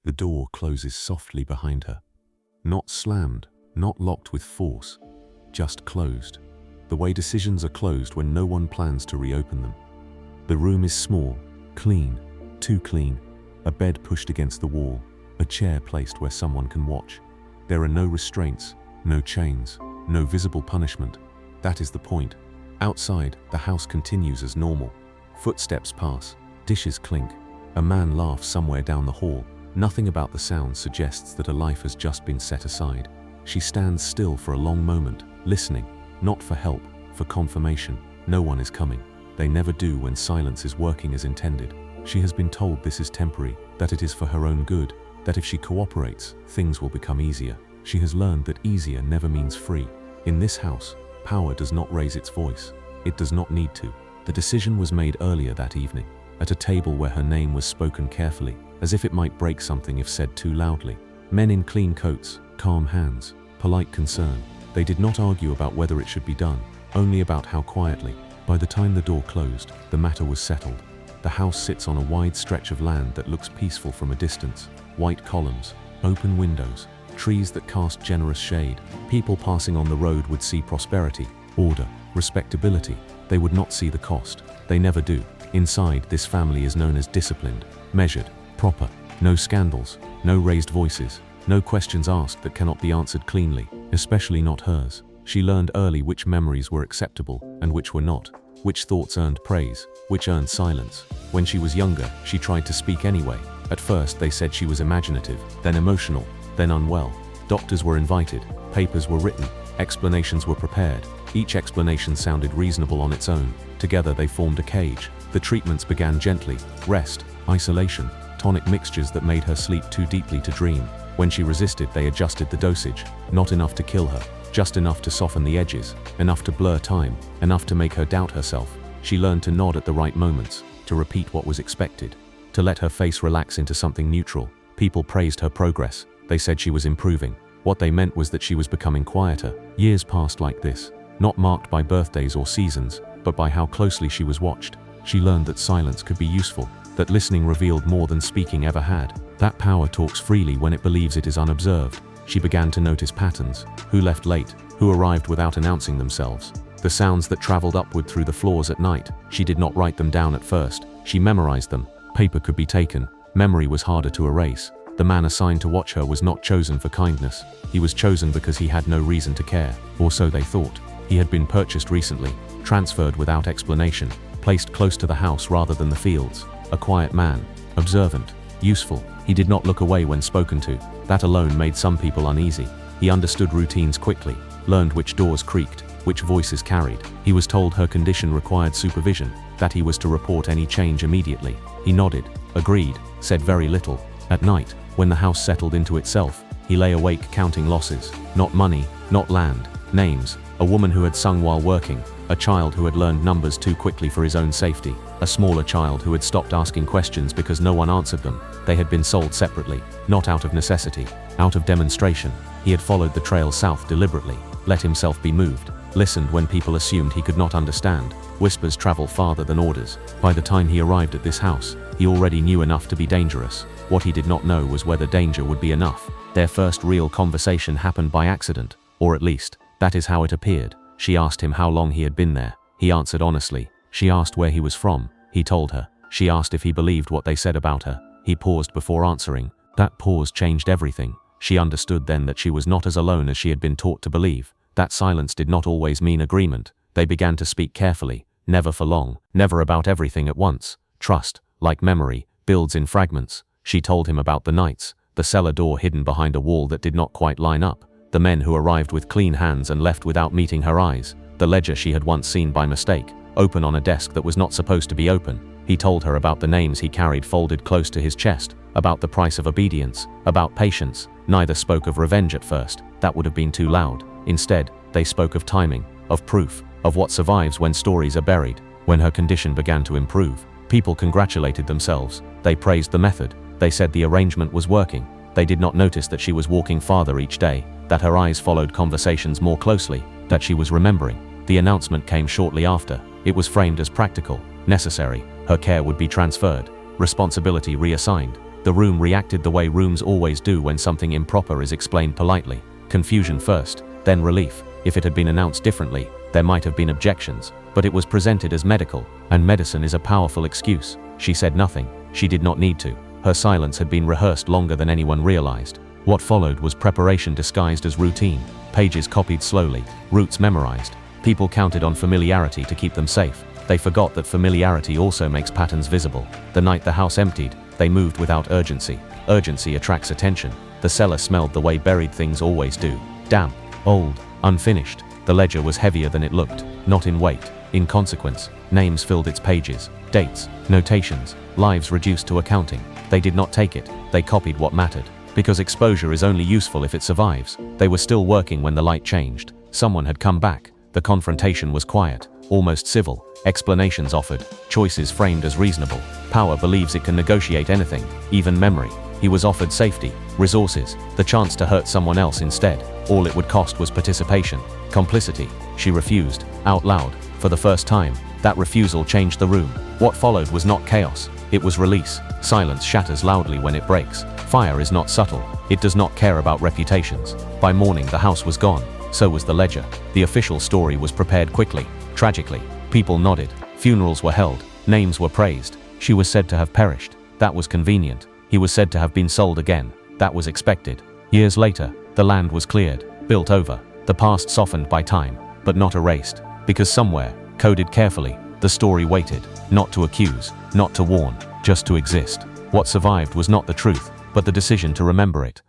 The door closes softly behind her. Not slammed, not locked with force, just closed. The way decisions are closed when no one plans to reopen them. The room is small, clean, too clean. A bed pushed against the wall, a chair placed where someone can watch. There are no restraints, no chains, no visible punishment. That is the point. Outside, the house continues as normal. Footsteps pass, dishes clink. A man laughs somewhere down the hall. Nothing about the sound suggests that a life has just been set aside. She stands still for a long moment, listening, not for help, for confirmation. No one is coming. They never do when silence is working as intended. She has been told this is temporary, that it is for her own good, that if she cooperates, things will become easier. She has learned that easier never means free. In this house, power does not raise its voice. It does not need to. The decision was made earlier that evening, at a table where her name was spoken carefully, as if it might break something if said too loudly. Men in clean coats, calm hands, polite concern. They did not argue about whether it should be done, only about how quietly. By the time the door closed, the matter was settled. The house sits on a wide stretch of land that looks peaceful from a distance. White columns, open windows, trees that cast generous shade. People passing on the road would see prosperity, order, respectability. They would not see the cost. They never do. Inside, this family is known as disciplined, measured, proper. No scandals, no raised voices, no questions asked that cannot be answered cleanly, especially not hers. She learned early which memories were acceptable and which were not, which thoughts earned praise, which earned silence. When she was younger, she tried to speak anyway. At first they said she was imaginative, then emotional, then unwell. Doctors were invited, papers were written, explanations were prepared. Each explanation sounded reasonable on its own. Together they formed a cage. The treatments began gently: rest, isolation, tonic mixtures that made her sleep too deeply to dream. When she resisted, they adjusted the dosage. Not enough to kill her, just enough to soften the edges, enough to blur time, enough to make her doubt herself. She learned to nod at the right moments, to repeat what was expected, to let her face relax into something neutral. People praised her progress. They said she was improving. What they meant was that she was becoming quieter. Years passed like this, not marked by birthdays or seasons, but by how closely she was watched. She learned that silence could be useful, that listening revealed more than speaking ever had. That power talks freely when it believes it is unobserved. She began to notice patterns: who left late, who arrived without announcing themselves, the sounds that traveled upward through the floors at night. She did not write them down at first. She memorized them. Paper could be taken. Memory was harder to erase. The man assigned to watch her was not chosen for kindness. He was chosen because he had no reason to care, or so they thought. He had been purchased recently, transferred without explanation, placed close to the house rather than the fields. A quiet man, observant, useful. He did not look away when spoken to. That alone made some people uneasy. He understood routines quickly, learned which doors creaked, which voices carried. He was told her condition required supervision, that he was to report any change immediately. He nodded, agreed, said very little. At night, when the house settled into itself, he lay awake counting losses. Not money, not land, names. A woman who had sung while working, a child who had learned numbers too quickly for his own safety, a smaller child who had stopped asking questions because no one answered them. They had been sold separately, not out of necessity, out of demonstration. He had followed the trail south deliberately, let himself be moved, listened when people assumed he could not understand. Whispers travel farther than orders. By the time he arrived at this house, he already knew enough to be dangerous. What he did not know was whether danger would be enough. Their first real conversation happened by accident, or at least, that is how it appeared. She asked him how long he had been there. He answered honestly. She asked where he was from. He told her. She asked if he believed what they said about her. He paused before answering. That pause changed everything. She understood then that she was not as alone as she had been taught to believe. That silence did not always mean agreement. They began to speak carefully, never for long, never about everything at once. Trust, like memory, builds in fragments. She told him about the nights, the cellar door hidden behind a wall that did not quite line up, the men who arrived with clean hands and left without meeting her eyes, the ledger she had once seen by mistake, open on a desk that was not supposed to be open. He told her about the names he carried folded close to his chest, about the price of obedience, about patience. Neither spoke of revenge at first. That would have been too loud. Instead, they spoke of timing, of proof, of what survives when stories are buried. When her condition began to improve, people congratulated themselves. They praised the method. They said the arrangement was working. They did not notice that she was walking farther each day, that her eyes followed conversations more closely, that she was remembering. The announcement came shortly after. It was framed as practical, necessary. Her care would be transferred, responsibility reassigned. The room reacted the way rooms always do when something improper is explained politely. Confusion first, then relief. If it had been announced differently, there might have been objections, but it was presented as medical, and medicine is a powerful excuse. She said nothing. She did not need to. Her silence had been rehearsed longer than anyone realized. What followed was preparation disguised as routine. Pages copied slowly, routes memorized. People counted on familiarity to keep them safe. They forgot that familiarity also makes patterns visible. The night the house emptied, they moved without urgency. Urgency attracts attention. The cellar smelled the way buried things always do. Damp, old, unfinished. The ledger was heavier than it looked, not in weight. In consequence, names filled its pages, dates, notations, lives reduced to accounting. They did not take it, they copied what mattered. Because exposure is only useful if it survives. They were still working when the light changed. Someone had come back. The confrontation was quiet, almost civil. Explanations offered, choices framed as reasonable. Power believes it can negotiate anything, even memory. He was offered safety, resources, the chance to hurt someone else instead. All it would cost was participation, complicity. She refused, out loud, for the first time. That refusal changed the room. What followed was not chaos, it was release. Silence shatters loudly when it breaks. Fire is not subtle, it does not care about reputations. By morning the house was gone, so was the ledger. The official story was prepared quickly. Tragically, people nodded, funerals were held, names were praised. She was said to have perished. That was convenient. He was said to have been sold again. That was expected. Years later, the land was cleared, built over, the past softened by time, but not erased. Because somewhere, coded carefully, the story waited, not to accuse, not to warn, just to exist. What survived was not the truth, but the decision to remember it.